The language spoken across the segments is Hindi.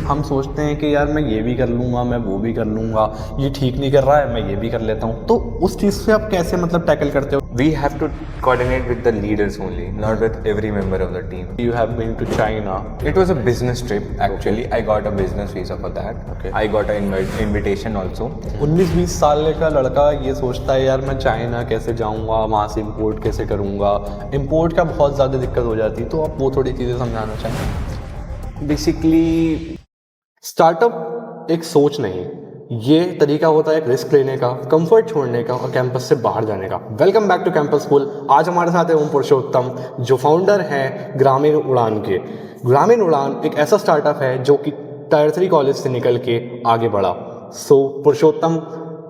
हम सोचते हैं कि यार मैं ये भी कर लूँगा, मैं वो भी कर लूँगा, ये ठीक नहीं कर रहा है, मैं ये भी कर लेता हूँ। तो उस चीज़ से आप कैसे मतलब टैकल करते हो? We have to coordinate with the leaders only, not with every member of the team. You have been to China. It was a business trip actually. I got a business visa for that. Okay. I got an invitation also. 19-20 साल का लड़का ये सोचता है यार मैं चाइना कैसे जाऊँगा, वहाँ से इंपोर्ट कैसे करूँगा, इंपोर्ट का बहुत ज़्यादा दिक्कत हो जाती है, तो आप वो थोड़ी चीज़ें समझाना चाहेंगे? Basically, स्टार्टअप एक सोच नहीं, ये तरीका होता है एक रिस्क लेने का, कंफर्ट छोड़ने का और कैंपस से बाहर जाने का। Welcome back to campus school. आज हमारे साथ है ओम पुरुषोत्तम, जो फाउंडर हैं ग्रामीण उड़ान के। ग्रामीण उड़ान एक ऐसा स्टार्टअप है जो कि टायर 3 कॉलेज से निकल के आगे बढ़ा। सो पुरुषोत्तम,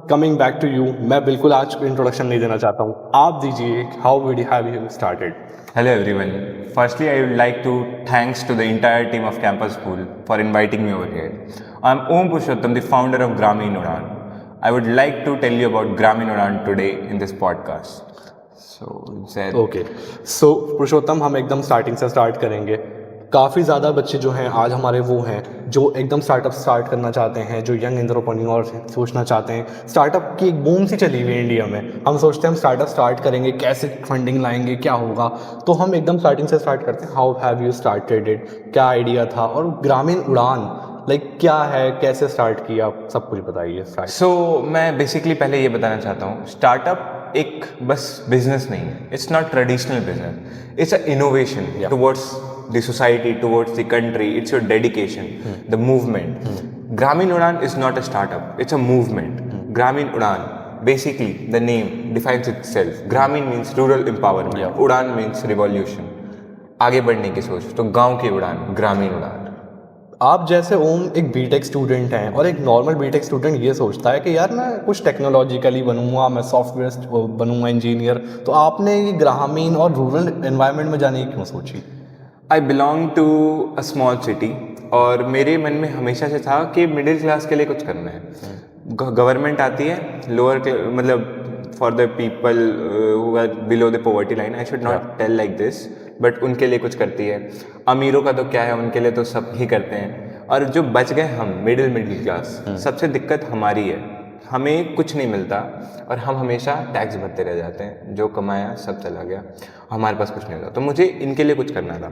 कमिंग बैक टू यू, मैं बिल्कुल आज इंट्रोडक्शन नहीं देना चाहता हूँ, आप दीजिए। How would you have you started? hello everyone. Firstly, I would like to thanks to the entire team of Campus School for inviting me over here. I'm Om Purushottam, the founder of Grameen Udan. I would like to tell you about Grameen Udan today in this podcast. Okay, so Purushottam, हम एकदम स्टार्टिंग से स्टार्ट करेंगे। काफ़ी ज़्यादा बच्चे जो हैं आज हमारे वो हैं जो एकदम स्टार्टअप स्टार्ट करना चाहते हैं, जो यंग एंटरप्रेन्योर सोचना चाहते हैं। स्टार्टअप की एक बूम सी चली हुई है इंडिया में। हम सोचते हैं हम स्टार्टअप स्टार्ट करेंगे, कैसे फंडिंग लाएंगे, क्या होगा। तो हम एकदम स्टार्टिंग से स्टार्ट करते हैं। How have you started it, क्या आइडिया था, और ग्रामीण उड़ान क्या है, कैसे स्टार्ट किया, सब कुछ बताइए। मैं बेसिकली पहले ये बताना चाहता हूँ, स्टार्टअप एक बस बिजनेस नहीं है. It's not traditional business, it's a innovation towards the society, towards the country. It's your dedication, the movement. Grameen Udan is not a startup, it's a movement. Grameen Udan, basically the name defines itself. Grameen means rural empowerment, Udan means revolution, आगे बढ़ने की सोच, तो गांव की उड़ान, ग्रामीण उड़ान। आप जैसे ओम एक बीटेक स्टूडेंट हैं और एक नॉर्मल बीटेक स्टूडेंट ये सोचता है कि यार मैं कुछ टेक्नोलॉजिकली बनूंगा, मैं सॉफ्टवेयर बनूंगा, इंजीनियर, तो आपने ये ग्रामीण और रूरल एनवायरनमेंट में जाने की क्यों सोची? I belong to a small city और मेरे मन में हमेशा से था कि मिडिल क्लास के लिए कुछ करना है। गवर्नमेंट आती है लोअर मतलब for the people who are below the poverty line, I should not tell like this, but उनके लिए कुछ करती है। अमीरों का तो क्या है, उनके लिए तो सब ही करते हैं। और जो बच गए हम मिडिल क्लास, सबसे दिक्कत हमारी है, हमें कुछ नहीं मिलता और हम हमेशा टैक्स भरते रह जाते हैं। जो कमाया सब चला गया, हमारे पास कुछ नहीं होता। तो मुझे इनके लिए कुछ करना था।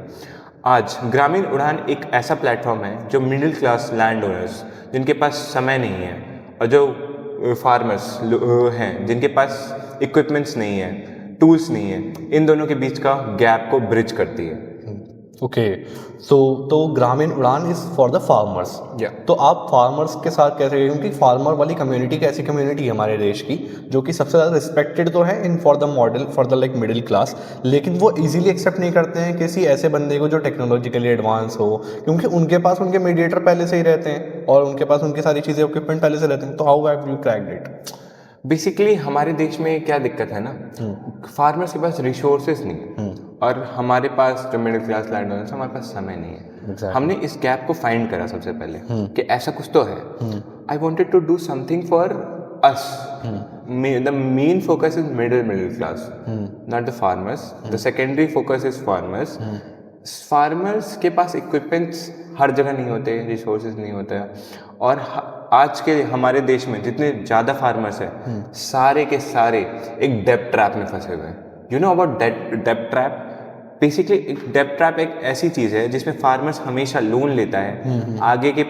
आज ग्रामीण उड़ान एक ऐसा प्लेटफॉर्म है जो मिडिल क्लास लैंड ओनर्स, जिनके पास समय नहीं है, और जो फार्मर्स हैं जिनके पास इक्विपमेंट्स नहीं है, टूल्स नहीं है, इन दोनों के बीच का गैप को ब्रिज करती है। ओके, तो ग्रामीण Udaan is for the farmers. तो आप फार्मर्स के साथ कैसे, क्योंकि फार्मर वाली कम्युनिटी एक ऐसी कम्युनिटी है हमारे देश की जो कि सबसे ज़्यादा रिस्पेक्टेड तो है in for the model for the like middle class, लेकिन वो इजीली एक्सेप्ट नहीं करते हैं किसी ऐसे बंदे को जो टेक्नोलॉजिकली एडवांस हो, क्योंकि उनके पास उनके मीडिएटर पहले से ही रहते हैं और उनके पास उनकी सारी चीज़ें इक्विपमेंट पहले से रहते हैं। तो how have you cracked it? Basically हमारे देश में क्या दिक्कत है ना, फार्मर्स के पास रिसोर्सेज नहीं है और हमारे पास जो मिडिल क्लास लैंड ओनर्स, हमारे पास समय नहीं है। हमने इस गैप को फाइंड करा सबसे पहले कि ऐसा कुछ तो है। I wanted to do something for us. The main focus is middle class, not the farmers. The secondary focus is farmers. Farmers के पास इक्विपमेंट्स हर जगह नहीं होते, रिसोर्सेज नहीं होते, और आज के हमारे देश में जितने ज़्यादा फार्मर्स हैं, सारे के सारे एक डेब्ट ट्रैप में फंसे हुए हैं। यू नो अबाउट डेब्ट ट्रैप? बेसिकली डेब्ट ट्रैप एक ऐसी चीज़ है जिसमें फार्मर्स हमेशा लोन लेता है आगे के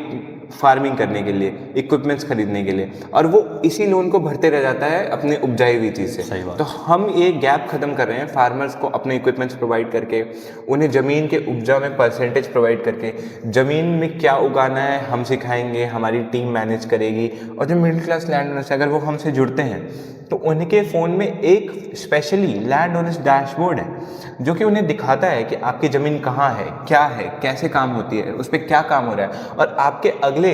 फार्मिंग करने के लिए, इक्विपमेंट्स खरीदने के लिए, और वो इसी लोन को भरते रह जाता है अपने उपजाई हुई चीज़ से। तो हम ये गैप खत्म कर रहे हैं फार्मर्स को अपने इक्विपमेंट्स प्रोवाइड करके, उन्हें ज़मीन के उपजा में परसेंटेज प्रोवाइड करके, ज़मीन में क्या उगाना है हम सिखाएंगे, हमारी टीम मैनेज करेगी। और जो मिडिल क्लास लैंड ओनर्स अगर वो हमसे जुड़ते हैं तो उनके फ़ोन में एक स्पेशली लैंड ओनर्स डैशबोर्ड है जो कि उन्हें दिखाता है कि आपकी ज़मीन कहाँ है, क्या है, कैसे काम होती है, उस पर क्या काम हो रहा है, और आपके अगले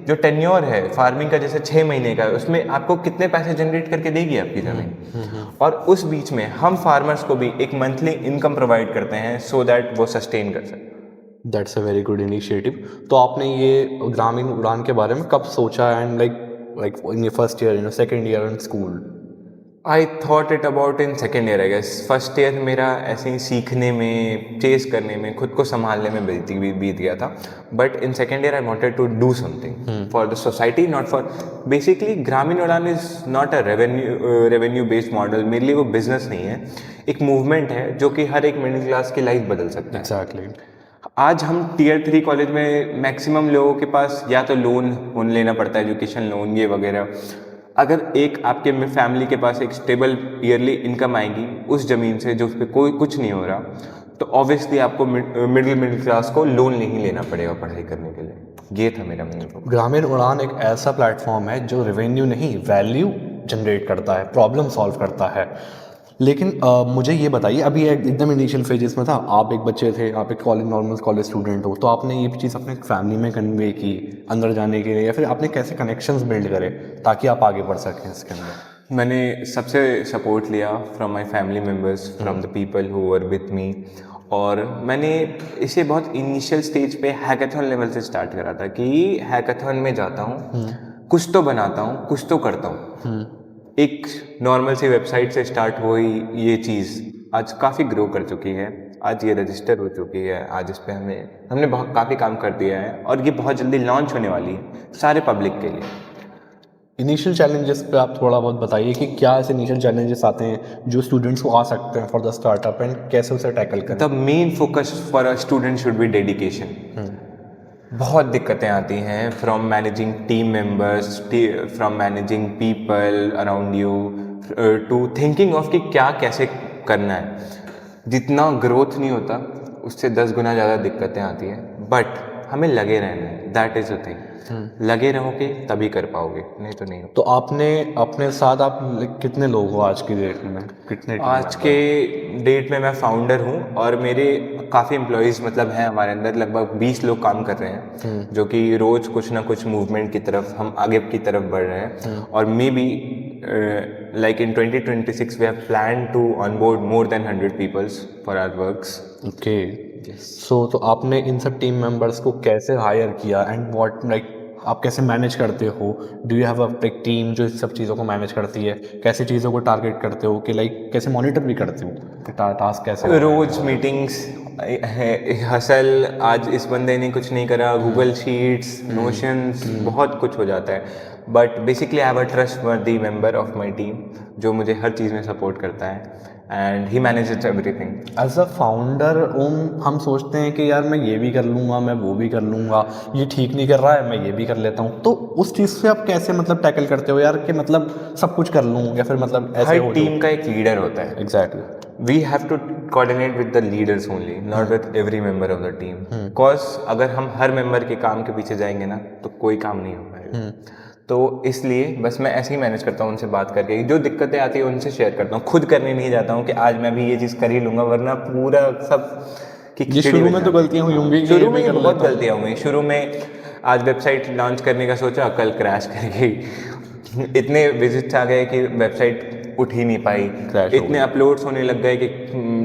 जो टेन्योर है फार्मिंग का, जैसे 6 महीने का है, उसमें आपको कितने पैसे जनरेट करके देगी आपकी ज़मीन। और उस बीच में हम फार्मर्स को भी एक मंथली इनकम प्रोवाइड करते हैं सो दैट वो सस्टेन कर सकें। That's a very good initiative. तो आपने ये ग्रामीण उड़ान के बारे में कब सोचा, and like in your first year, in your second year in school? I thought it about in second year I guess. First year मेरा ऐसे ही सीखने में, चेस करने में, खुद को संभालने में बीत गया था। But in second year I wanted to do something for the society, not for basically Gramin Udaan is not a revenue based model. मेरे लिए वो बिजनेस नहीं है, एक मूवमेंट है जो कि हर एक मिडिल क्लास की लाइफ बदल सकता है। एग्जैक्टली। आज हम टियर 3 कॉलेज में मैक्सिमम लोगों के पास या तो लोन लेना पड़ता है, एजुकेशन लोन ये वगैरह। अगर एक आपके फैमिली के पास एक स्टेबल ईयरली इनकम आएगी उस ज़मीन से जो उस पर कोई कुछ नहीं हो रहा, तो ऑब्वियसली आपको मिडिल क्लास को लोन नहीं लेना पड़ेगा पढ़ाई करने के लिए। ये था मेरा मेन फोकस। ग्रामीण उड़ान एक ऐसा प्लेटफॉर्म है जो रेवेन्यू नहीं, वैल्यू जनरेट करता है, प्रॉब्लम सॉल्व करता है। लेकिन मुझे ये बताइए, अभी एकदम इनिशियल फेजेस में था, आप एक बच्चे थे, आप एक नॉर्मल कॉलेज स्टूडेंट हो, तो आपने ये चीज़ अपने फैमिली में कन्वे की अंदर जाने के लिए, या फिर आपने कैसे कनेक्शंस बिल्ड करे ताकि आप आगे बढ़ सकें इसके अंदर? मैंने सबसे सपोर्ट लिया from my family members, from the people who were with me. और मैंने इसे बहुत इनिशियल स्टेज पे हैकाथन लेवल से स्टार्ट करा था कि हैकाथन में जाता हूँ, कुछ तो बनाता हूँ, कुछ तो करता हूँ। एक नॉर्मल सी वेबसाइट से स्टार्ट हुई ये चीज़ आज काफ़ी ग्रो कर चुकी है। आज ये रजिस्टर हो चुकी है, आज इस पे हमने बहुत काफ़ी काम कर दिया है और ये बहुत जल्दी लॉन्च होने वाली है सारे पब्लिक के लिए। इनिशियल चैलेंजेस पे आप थोड़ा बहुत बताइए कि क्या ऐसे इनिशियल चैलेंजेस आते हैं जो स्टूडेंट्स को आ सकते हैं फॉर द स्टार्टअप, एंड कैसे उसे टैकल करें? The main focus for a student should be dedication. बहुत दिक्कतें आती हैं from managing team members, from managing people around you, to thinking of कि क्या कैसे करना है। जितना ग्रोथ नहीं होता उससे 10 गुना ज़्यादा दिक्कतें आती हैं, बट हमें लगे रहना है, दैट इज़ द थिंग। लगे रहोगे तभी कर पाओगे, नहीं तो नहीं। तो आपने अपने साथ आप कितने लोग हो आज की डेट में, कितने आज के डेट में मैं फाउंडर हूँ और मेरे काफ़ी एम्प्लॉयज़ मतलब हैं हमारे अंदर, लगभग 20 लोग काम कर रहे हैं जो कि रोज़ कुछ ना कुछ मूवमेंट की तरफ, हम आगे की तरफ बढ़ रहे हैं। और maybe like in 2026 we have plan to onboard more than 100 peoples for our works. Okay, so तो आपने इन सब टीम मेंबर्स को कैसे हायर किया, एंड व्हाट लाइक आप कैसे मैनेज करते हो? डू यू हैव अ एक टीम जो इस सब चीज़ों को मैनेज करती है? कैसे चीज़ों को टारगेट करते हो कि लाइक कैसे मॉनिटर भी करते हो कि टास्क कैसे? रोज मीटिंग्स, हसल, आज इस बंदे ने कुछ नहीं करा, गूगल शीट्स, नोशंस, बहुत कुछ हो जाता है। But basically I have a trustworthy member of my team जो मुझे हर चीज़ में सपोर्ट करता है, and he manages everything. As a founder हम सोचते हैं कि यार मैं ये भी कर लूँगा, मैं वो भी कर लूँगा, ये ठीक नहीं कर रहा है, मैं ये भी कर लेता हूँ। तो उस चीज़ से आप कैसे मतलब टैकल करते हो यार कि मतलब सब कुछ कर लूँ, या फिर मतलब ऐसे हर टीम का एक लीडर होता है। Exactly, we have to coordinate with the leaders only, not with every member of the team. Because अगर हम हर मेंबर के काम के पीछे जाएंगे ना तो कोई काम नहीं हो पाएगा। तो इसलिए बस मैं ऐसे ही मैनेज करता हूँ, उनसे बात करके जो दिक्कतें आती है उनसे शेयर करता हूँ। खुद करने नहीं जाता हूँ कि आज मैं भी ये चीज़ कर ही लूँगा, वरना पूरा सब ये शुरू में तो गलतियाँ हुई होंगी, शुरू में बहुत गलतियाँ हुई। शुरू में आज वेबसाइट लॉन्च करने का सोचा, कल क्रैश कर गई। इतने विजिट्स आ गए कि वेबसाइट उठ ही नहीं पाई, इतने अपलोड्स होने लग गए कि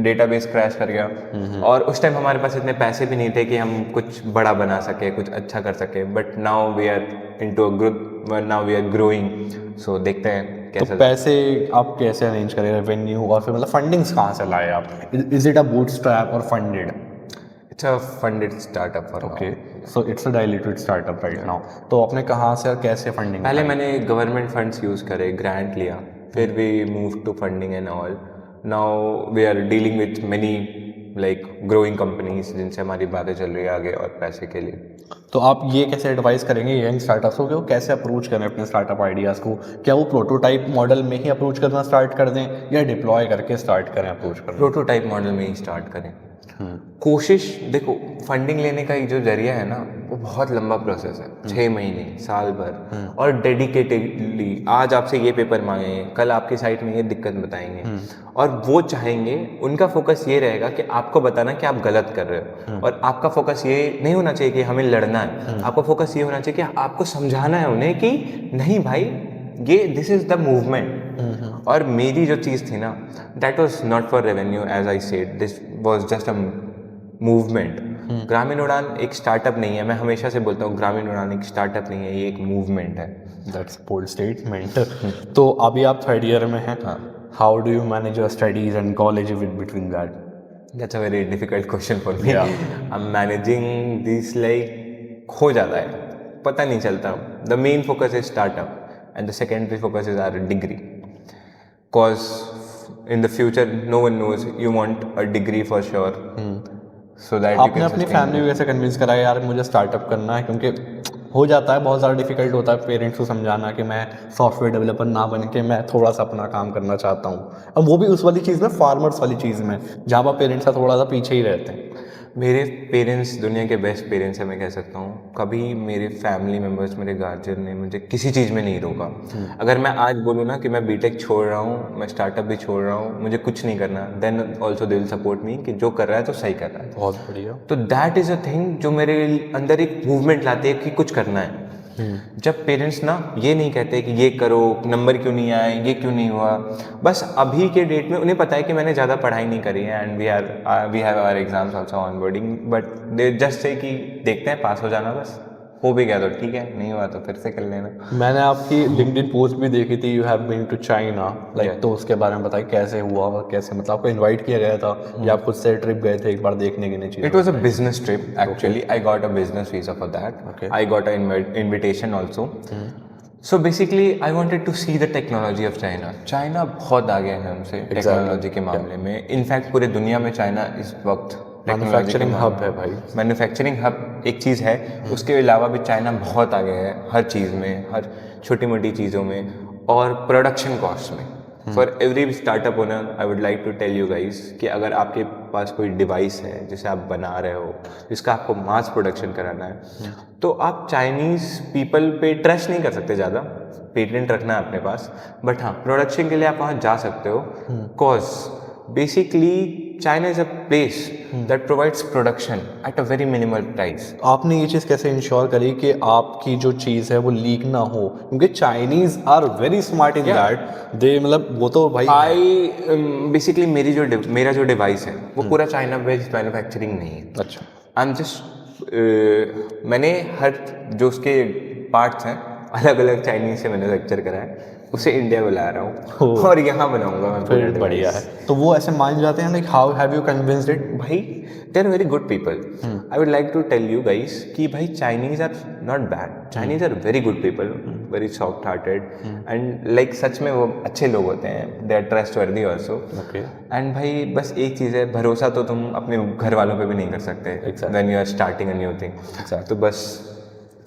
डेटाबेस क्रैश कर गया। और उस टाइम हमारे पास इतने पैसे भी नहीं थे कि हम कुछ बड़ा बना सके, कुछ अच्छा कर सके। But now we are into a group, now we are growing. So देखते हैं कैसे। तो पैसे आप कैसे अरेंज करें, रेवेन्यू, और फिर मतलब फंडिंग्स कहाँ से लाए आप? इज इट अ बूटस्ट्रैप और funded? It's a funded startup for okay, so it's a diluted startup right now. तो आपने कहाँ से और कैसे फंडिंग? पहले मैंने गवर्नमेंट फंड्स यूज़ करे, ग्रांट लिया, फिर we move to funding and all. Now we are dealing with many like growing companies जिनसे हमारी बातें चल रही है आगे और पैसे के लिए। तो आप ये कैसे एडवाइस करेंगे यंग स्टार्टअप्स को कि वो कैसे अप्रोच करें अपने स्टार्टअप आइडियाज़ को? क्या वो प्रोटोटाइप मॉडल में ही अप्रोच करना स्टार्ट कर दें, या डिप्लॉय करके स्टार्ट करें अप्रोच करना? प्रोटोटाइप मॉडल में ही स्टार्ट करें। कोशिश, देखो फंडिंग लेने का जो जरिया है ना वो बहुत लंबा प्रोसेस है, 6 महीने, साल भर, और डेडिकेटेडली आज आपसे ये पेपर मांगेंगे, कल आपकी साइट में ये दिक्कत बताएंगे। और वो चाहेंगे, उनका फोकस ये रहेगा कि आपको बताना कि आप गलत कर रहे हो। और आपका फोकस ये नहीं होना चाहिए कि हमें लड़ना है, आपका फोकस ये होना चाहिए कि आपको समझाना है उन्हें कि नहीं भाई, ये दिस इज द मूवमेंट। और मेरी जो चीज़ थी ना, that was not for revenue, as I said, this was just a movement. Gramin Udaan एक स्टार्टअप नहीं है, मैं हमेशा से बोलता हूँ ग्रामीण उड़ान एक स्टार्टअप नहीं है, ये एक मूवमेंट है। That's bold statement. तो अभी आप थर्ड ईयर में हैं, how do you manage your studies and college with between that? That's a very difficult question for me. I am managing this like हो जाता है, पता नहीं चलता। The main focus is startup and the secondary focus is our degree, cause in the future no one knows, you want a degree for sure, so that you आपने can अपनी sustain फैमिली को कैसे कन्विंस करा यार मुझे स्टार्टअप करना है? क्योंकि हो जाता है बहुत ज़्यादा डिफिकल्ट होता है पेरेंट्स को समझाना कि मैं सॉफ्टवेयर डेवलपर ना बन के मैं थोड़ा सा अपना काम करना चाहता हूँ, अब वो भी उस वाली चीज़ में, फार्मर्स वाली चीज़ में, जहाँ पर पेरेंट्स का थोड़ा सा पीछे ही रहते हैं। मेरे पेरेंट्स दुनिया के बेस्ट पेरेंट्स हैं, मैं कह सकता हूँ। कभी मेरे फैमिली मेम्बर्स, मेरे गार्जियन ने मुझे किसी चीज़ में नहीं रोका। अगर मैं आज बोलूँ ना कि मैं बीटेक छोड़ रहा हूँ, मैं स्टार्टअप भी छोड़ रहा हूँ, मुझे कुछ नहीं करना, then also they will support me कि जो कर रहा है तो सही कर रहा है। बहुत बढ़िया। तो दैट इज़ अ थिंग जो मेरे अंदर एक मूवमेंट लाती है कि कुछ करना है। जब पेरेंट्स ना ये नहीं कहते कि ये करो, नंबर क्यों नहीं आए, ये क्यों नहीं हुआ, बस अभी के डेट में उन्हें पता है कि मैंने ज़्यादा पढ़ाई नहीं करी है and we have our exams also on boarding, but they just say कि देखते हैं पास हो जाना, बस हो भी गया तो ठीक है, नहीं हुआ तो फिर से कर लेना। मैंने आपकी लिंक्डइन पोस्ट भी देखी थी, you have been to China, like, तो उसके बारे में बताइए कैसे हुआ और कैसे, मतलब आपको इनवाइट किया गया था या आप खुद से ट्रिप गए थे एक बार देखने के लिए चीज़? It was a business trip actually. I got a business visa for that. Okay. I got an invitation also. So basically, I wanted to see the technology of China. China बहुत आगे है हमसे टेक्नोलॉजी के मामले में। इनफैक्ट पूरे दुनिया में चाइना इस वक्त मैन्युफैक्चरिंग हब है भाई। मैन्युफैक्चरिंग हब एक चीज़ है, उसके अलावा भी चाइना बहुत आगे है हर चीज़ में, हर छोटी मोटी चीज़ों में और प्रोडक्शन कॉस्ट में। For every startup owner I would like to tell you guys कि अगर आपके पास कोई डिवाइस है जिसे आप बना रहे हो, जिसका आपको मास प्रोडक्शन कराना है, तो आप चाइनीज़ पीपल पे ट्रस्ट नहीं कर सकते ज़्यादा, पेटेंट रखना है अपने पास, बट हाँ प्रोडक्शन के लिए आप वहाँ जा सकते हो। Cause basically China is a place that provides production at a very minimal price. आपने ये चीज़ कैसे इंश्योर करी कि आपकी जो चीज़ है वो लीक ना हो? क्योंकि Chinese are very smart in that, they, मतलब वो तो भाई बेसिकली मेरा जो डिवाइस है वो पूरा चाइना बेस्ड मैन्युफैक्चरिंग नहीं है। अच्छा। आई एम जस्ट मैंने हर जो उसके पार्ट्स हैं अलग अलग चाइनीज से मैन्युफैक्चर करा है, उसे इंडिया में ला रहा हूँ और यहाँ बनाऊंगा मैं। फिर बढ़िया है। तो वो ऐसे मान जाते हैं, like how have you convinced it? भाई they are very good people. I would like to tell you guys कि भाई Chinese are not bad, Chinese are very good people, very soft hearted and like सच में वो अच्छे लोग होते हैं, they are trustworthy also. And भाई बस एक चीज़ है, भरोसा तो तुम अपने घर वालों पे भी नहीं कर सकते when you are starting a new thing, तो बस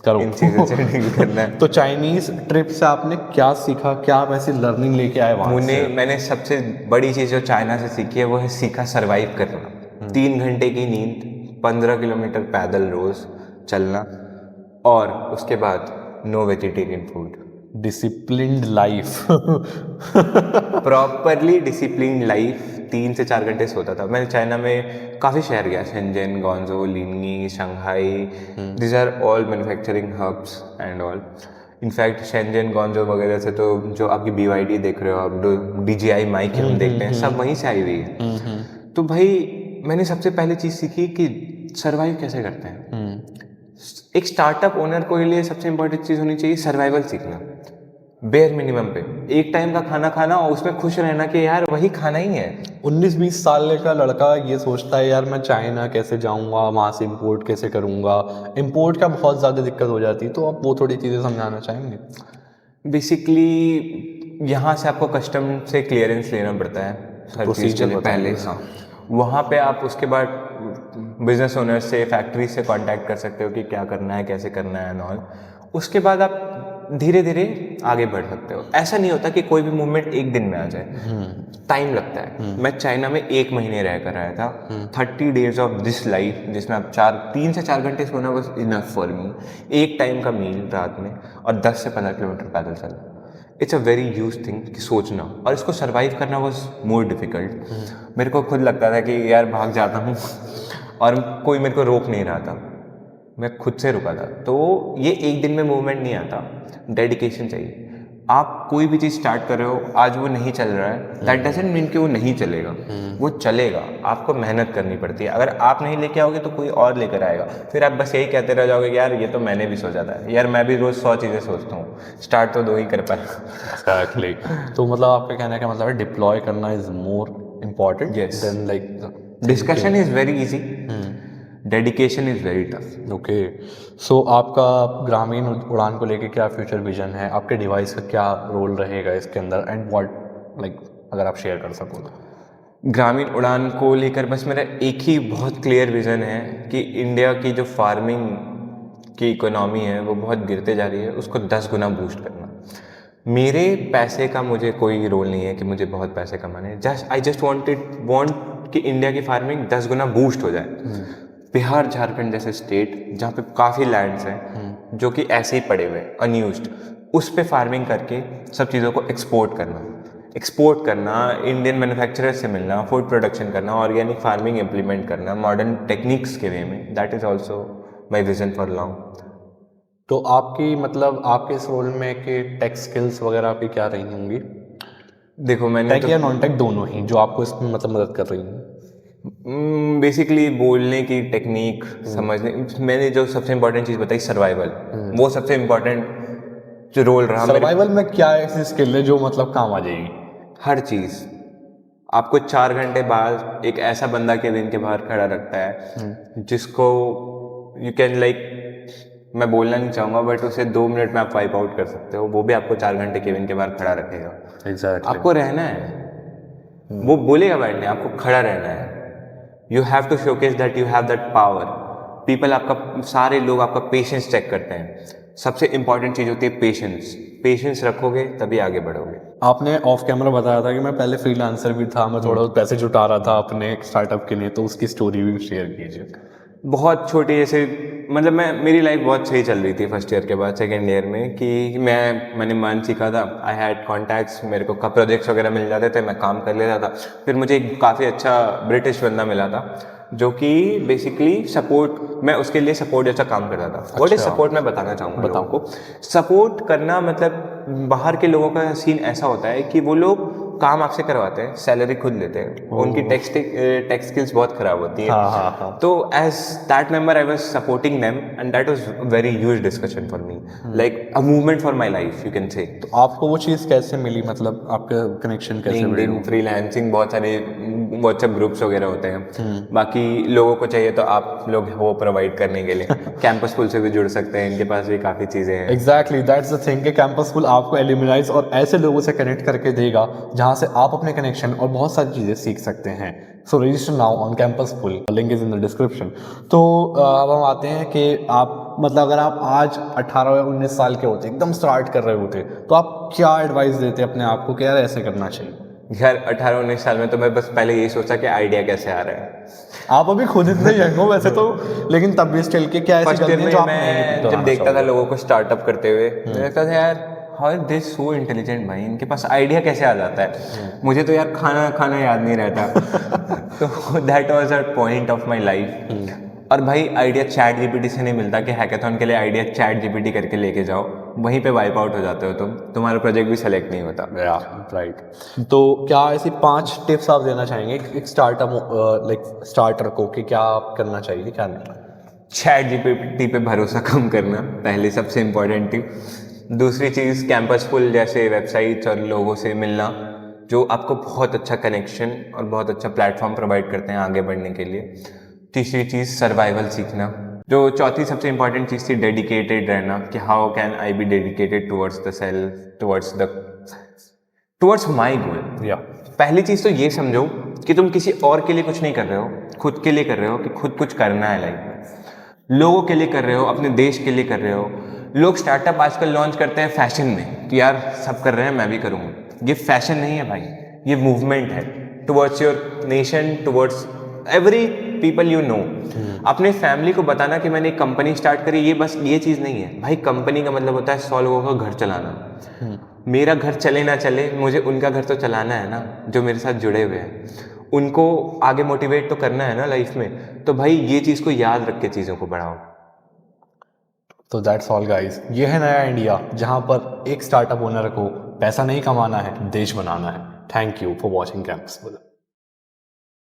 करो इन चीज़ों से डील करना है। तो चाइनीज़ ट्रिप से आपने क्या सीखा, क्या आप ऐसी लर्निंग लेके आए वहाँ से? मैंने सबसे बड़ी चीज़ जो चाइना से सीखी है वो है सीखा सर्वाइव करना। 3 घंटे की नींद, 15 किलोमीटर पैदल रोज चलना और उसके बाद no vegetarian food. Disciplined life. Properly disciplined life. 3 से 4 घंटे सोता था। मैंने चाइना में काफ़ी शहर गया, शेंजन, ग्वांगझो, लिनगी, Shanghai, this are all manufacturing hubs and all. In fact Shenzhen, Guangzhou वगैरह से तो जो आपकी BYD देख रहे हो आप, DJI माइक हम देखते हैं, सब वहीं से आई हुई है। तो भाई मैंने सबसे पहले चीज़ सीखी कि सर्वाइव कैसे करते हैं। एक स्टार्टअप ओनर के लिए सबसे इंपॉर्टेंट चीज़ होनी चाहिए सर्वाइवल सीखना, बेयर मिनिमम पे एक टाइम का खाना खाना और उसमें खुश रहना कि यार वही खाना ही है। 19-20 साल का लड़का ये सोचता है यार मैं चाइना कैसे जाऊंगा, वहाँ से इंपोर्ट कैसे करूंगा, इंपोर्ट का बहुत ज़्यादा दिक्कत हो जाती है, तो आप वो थोड़ी चीज़ें समझाना चाहेंगे? बेसिकली यहाँ से आपको कस्टम से क्लियरेंस लेना पड़ता है हर चीज़ के लिए पहले। हाँ, वहाँ पे आप उसके बाद बिजनेस ओनर से, फैक्ट्री से कांटेक्ट कर सकते हो कि क्या करना है, कैसे करना है एंड ऑल। उसके बाद आप धीरे धीरे आगे बढ़ सकते हो। ऐसा नहीं होता कि कोई भी मूवमेंट एक दिन में आ जाए, टाइम लगता है। मैं चाइना में 1 महीने रह कर आया था। 30 डेज ऑफ दिस लाइफ जिसमें आप 3 से 4 घंटे सोना वाज इनफ फॉर मी, एक टाइम का मील रात में और 10 से 15 किलोमीटर पैदल चलना। It's a very huge thing कि सोचना और इसको सर्वाइव करना वॉज मोर डिफिकल्ट। मेरे को खुद लगता था कि यार भाग जाता हूँ और कोई मेरे को रोक नहीं रहा था, मैं खुद से रुका था। तो ये एक दिन में मूवमेंट नहीं आता, डेडिकेशन चाहिए। आप कोई भी चीज़ स्टार्ट कर रहे हो, आज वो नहीं चल रहा है, दैट डजंट मीन कि वो नहीं चलेगा, वो चलेगा। आपको मेहनत करनी पड़ती है। अगर आप नहीं लेके आओगे तो कोई और लेकर आएगा, फिर आप बस यही कहते रह जाओगे यार ये तो मैंने भी सोचा था, यार मैं भी रोज़ 100 चीज़ें सोचता हूँ, स्टार्ट तो 2 ही कर पाया। एक्जैक्टली। तो मतलब आपका कहने का मतलब है डिप्लॉय करना is more important Yes. Then like discussion is very easy, dedication is very tough. Okay. So आपका ग्रामीण उड़ान को लेके क्या फ्यूचर विजन है, आपके डिवाइस का क्या रोल रहेगा इसके अंदर, एंड व्हाट लाइक अगर आप शेयर कर सको तो। ग्रामीण उड़ान को लेकर बस मेरा एक ही बहुत क्लियर विज़न है कि इंडिया की जो फार्मिंग की इकोनॉमी है वो बहुत गिरते जा रही है, उसको 10 गुना बूस्ट करना। मेरे पैसे का मुझे कोई रोल नहीं है कि मुझे बहुत पैसे कमाने, आई जस्ट वांट कि इंडिया की फार्मिंग 10 गुना बूस्ट हो जाए। बिहार झारखंड जैसे स्टेट जहाँ पे काफ़ी लैंड्स हैं जो कि ऐसे ही पड़े हुए हैं अनयूज्ड, उस पे फार्मिंग करके सब चीज़ों को एक्सपोर्ट करना, इंडियन मैन्युफैक्चरर से मिलना, फूड प्रोडक्शन करना, ऑर्गेनिक फार्मिंग इम्प्लीमेंट करना मॉडर्न टेक्निक्स के वे में, that is also my vision for long. तो आपकी मतलब आपके इस रोल में कि टेक स्किल्स वगैरह आपकी क्या रही होंगी, देखो मैंने टेक या नॉन टेक दोनों ही, जो आपको इसमें मतलब मदद कर रही हैं? बेसिकली बोलने की टेक्निक समझने, मैंने जो सबसे इम्पोर्टेंट चीज़ बताई सर्वाइवल, वो सबसे इम्पोर्टेंट जो रोल रहा मेरे। सर्वाइवल में क्या ऐसी स्किल है जो मतलब काम आ जाएगी? हर चीज़। आपको 4 घंटे बाद एक ऐसा बंदा केबिन के बाहर खड़ा रखता है जिसको यू कैन लाइक, मैं बोलना नहीं चाहूँगा बट उसे 2 मिनट में आप वाइप आउट कर सकते हो, वो भी आपको 4 घंटे केबिन के बाहर खड़ा रखेगा। एग्जैक्टली। आपको रहना है, वो बोलेगा बैठने, आपको खड़ा रहना है। You have to showcase that you have that power. People आपका, सारे लोग आपका पेशेंस चेक करते हैं। सबसे इंपॉर्टेंट चीज़ होती है पेशेंस रखोगे तभी आगे बढ़ोगे। आपने ऑफ कैमरा बताया था कि मैं पहले फ्रीलांसर भी था, मैं थोड़ा पैसे जुटा रहा था अपने स्टार्टअप के लिए, तो उसकी स्टोरी भी शेयर कीजिए। बहुत छोटी, जैसे मतलब मेरी लाइफ बहुत सही चल रही थी फर्स्ट ईयर के बाद सेकेंड ईयर में, कि मैंने मान सीखा था, आई हैड कॉन्टैक्ट्स, मेरे को प्रोजेक्ट्स वगैरह मिल जाते थे, मैं काम कर लेता था। फिर मुझे एक काफ़ी अच्छा ब्रिटिश बंदा मिला था जो कि बेसिकली सपोर्ट, मैं उसके लिए सपोर्ट जैसा काम करता था। व्हाट इज सपोर्ट, मैं बताना चाहूँगा लोगों को। सपोर्ट करना मतलब बाहर के लोगों का सीन ऐसा होता है कि वो लोग काम आपसे करवाते हैं, सैलरी खुद लेते हैं, उनकी टेक स्किल्स बहुत खराब होती है। तो as that member I was supporting them and that was very huge discussion for me, like a movement for my life you can say. तो आपको वो चीज़ कैसे मिली, मतलब आपका कनेक्शन कैसे मिली? लिंक्डइन, फ्रीलांसिंग, बहुत सारे व्हाट्सएप ग्रुप्स वगैरह होते हैं। बाकी लोगों को चाहिए तो आप लोग वो प्रोवाइड करने के लिए कैंपस स्कूल से भी जुड़ सकते हैं, इनके पास भी काफ़ी चीज़ें हैं। एग्जैक्टली, दैट्स द थिंग कि कैंपस स्कूल आपको एल्यूमिनाइज और ऐसे लोगों से कनेक्ट करके देगा जहाँ से आप अपने कनेक्शन और बहुत सारी चीज़ें सीख सकते हैं। So register now on campus school, link is in the description. तो अब हम आते हैं कि आप मतलब अगर आप आज 18 या 19 साल के होते, एकदम स्टार्ट कर रहे होते, तो आप क्या एडवाइस देते अपने आप को कि यार ऐसे करना चाहिए? यार 18-19 साल में तो मैं बस पहले यही सोचा कि आइडिया कैसे आ रहा है। आप अभी खुद इतने यंग हो वैसे तो, लेकिन तब भी स्टिल के क्या ऐसी फर्स्ट ईयर गलतियां में जो आप मैं नहीं जब दोहराना देखता था चाहोगे? लोगों को स्टार्टअप करते हुए, मुझे लगता था यार how is this so intelligent, भाई इनके पास आइडिया कैसे आ जाता है। मुझे तो यार खाना याद नहीं रहता। तो that was a point of my life. और भाई आइडिया चैट जीपीटी से नहीं मिलता कि हैकाथॉन के लिए आइडिया चैट जीपीटी करके लेके जाओ, वहीं पे वाइप आउट हो जाते हो तुम, तुम्हारा प्रोजेक्ट भी सेलेक्ट नहीं होता। राइट। तो क्या ऐसी 5 टिप्स आप देना चाहेंगे एक स्टार्टअप लाइक स्टार्टर को कि क्या आप करना चाहिए क्या नहीं? चैट जीपीटी पे भरोसा कम करना, पहले सबसे इम्पोर्टेंट टिप। दूसरी चीज़ कैंपस स्कूल जैसे वेबसाइट्स और लोगों से मिलना जो आपको बहुत अच्छा कनेक्शन और बहुत अच्छा प्लेटफॉर्म प्रोवाइड करते हैं आगे बढ़ने के लिए। तीसरी चीज़ सर्वाइवल सीखना। जो चौथी सबसे इम्पोर्टेंट चीज़ थी डेडिकेटेड रहना, कि how can I be dedicated towards the self, towards my goal. पहली चीज़ तो ये समझो कि तुम किसी और के लिए कुछ नहीं कर रहे हो, खुद के लिए कर रहे हो, कि खुद कुछ करना है लाइफ में। लोगों के लिए कर रहे हो, अपने देश के लिए कर रहे हो। लोग स्टार्टअप आजकल लॉन्च करते हैं फैशन में कि यार सब कर रहे हैं मैं भी करूँगा। ये फैशन नहीं है भाई, ये मूवमेंट है towards your nation, towards every people you know. अपने फैमिली को बताना कि मैंने एक कंपनी स्टार्ट करी, ये बस ये चीज़ नहीं है भाई। कंपनी का मतलब होता है 100 लोगों का घर चलाना। मेरा घर चले ना चले, मुझे उनका घर तो चलाना है ना, जो मेरे साथ जुड़े हुए हैं। उनको आगे मोटिवेट तो करना है ना लाइफ में। तो भाई ये चीज़ को याद रख के चीज़ों को बढ़ाओ। तो दैट्स ऑल गाइज, ये है नया इंडिया जहाँ पर एक स्टार्टअप ओनर को पैसा नहीं कमाना है, देश बनाना है। Thank you for watching campus.